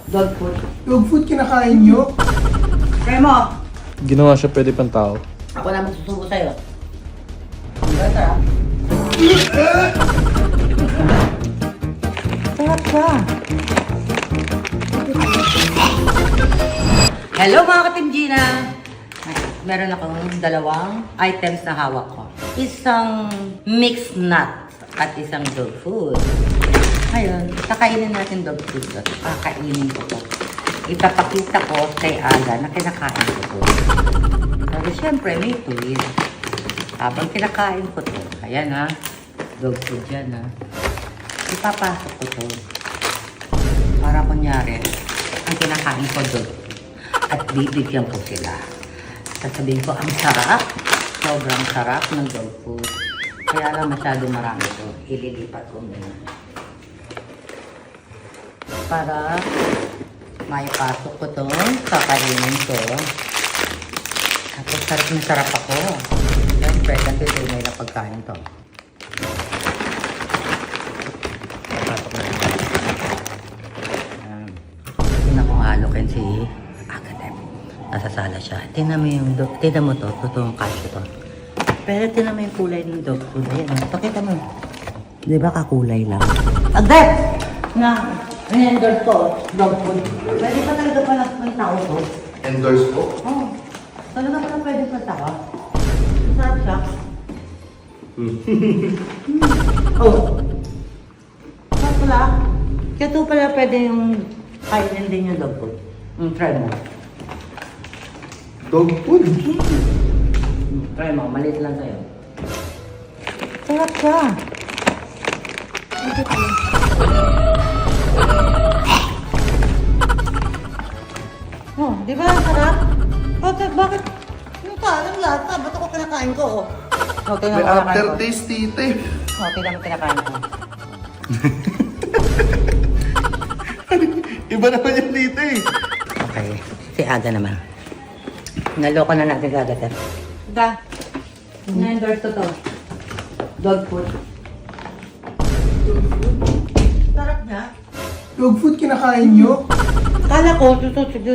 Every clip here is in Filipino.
Dog food. Dog food kinakain nyo? Try mo. Ginawa siya pwede pang tao. Ako na magsusubo sa'yo. Diba, sarap? Sarap ka. Hello mga ka-Team Gina! Meron akong dalawang items na hawak ko. Isang mixed nut at isang dog food. Ngayon, kakainin natin dog food to. Kakainin ko to. Ipapakita ko kay Aga na kinakain ko to. Sabi, syempre, may twist. Habang kinakain ko to, ayan ha, dog food yan ha. Ipapasok ko to. Para kunyari, ang kinakain ko dog food. At bibigyan ko sila. Sasabihin ko, ang sarap. Sobrang sarap ng dog food. Kaya lang masyado marami to. Ililipat ko muna. Para maipasok ko to, kakainin ko. Tapos sarap na sarap ako. Siyempre, ganito yung may pagkain to. Papasok na ito. Tingnan kong halokin si Agatep. Nasasala siya. Tingnan mo to, totoong kasyo to. Pero tingnan mo yung kulay ng dog food. Ayan, pakita mo. Di ba kakulay lang? Agatep! Na, in-endorse ko, dog food. Pwede pa talaga pala ng tao to. Endorse po? Oo. Talaga pala pwede pa tao. Masarap siya. Oh. Masarap pala. Kaya ito pala pwede yung kainin din yung dog food. Try mo. Dog food? Try mo, maliit lang sa'yo. Sarap siya. Oh, di ba ang sarap? Bakit? Yung parang lasa, ba't ako kinakain ko? Oh, tingnan May mo kinakain ko. aftertaste, tite. Oh, tingnan mo kinakain ko. Iba naman yung tite eh. Okay, si Aga naman. Naloko na natin kagad. Aga, na-endorse to to. Dog food. Sarap niya. Dog food kinakain nyo? Kala ko,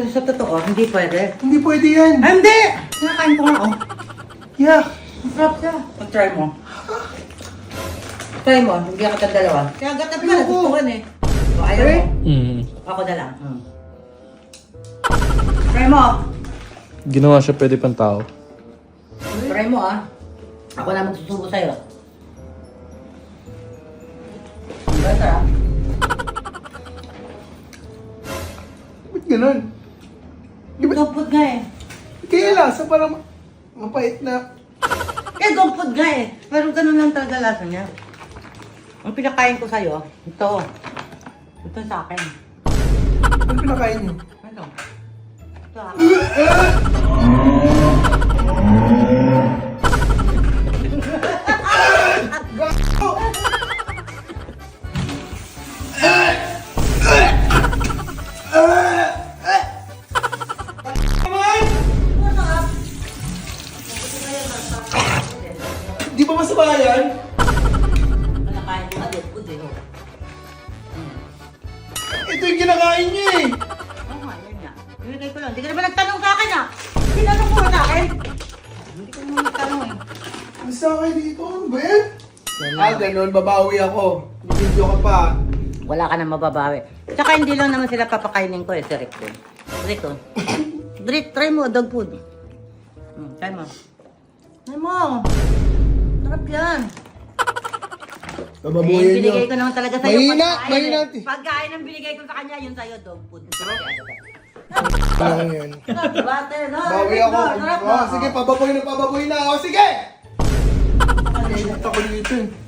sa totoo, hindi pwede. Hindi pwede yan. Ay, hindi! Kinakain ko nga, oh. Yeah. Masarap siya. Try mo. Try mo, hindi ka dalawa. Kaya gatap ka, nagustuhan eh. So, ayaw mo. Ako na lang. Try mo. Ginawa siya pwede pang tao. Try mo ah. Ako na magsusubo sa'yo. Diba, sarap? Ba't ganun? Di ba? Dog food nga eh. Kaya lasa parang mapait na. Dog food nga eh. Pero ganun lang talaga lasa niya. Ang pinakain ko sa'yo, ito. Ito sa akin. Ano pinakain nyo? Ano? Ito akin. Di ba masama yan? Pinakain ko nga dog food eh. Oh. Ito yung kinakain nyo eh. Oo nga, yan nga. Binigay ko lang. Hindi ka naman nagtanong sa akin ah. Tinanong mo sa akin. Hindi ko naman nagtanong eh. Ang sakay dito. Ano ba yan? Ganun. Babawi ako. Video ka pa. Wala ka na mababawi. Tsaka hindi lang naman sila papakainin ko eh, si Rick din. Rick oh. Rick, try mo, dog food. Try mo. Try mo. Sarap yan. Bababuhin nyo. Binigay ko naman talaga sa'yo. Mahina, pagkain mahina. eh. Pagkain ang binigay ko sa kanya, yun sa'yo, dog food. Ano yun? Bate, no? Bawi ako. Sarap no? Sige, pababoy na ako. Sige! Ako dito eh.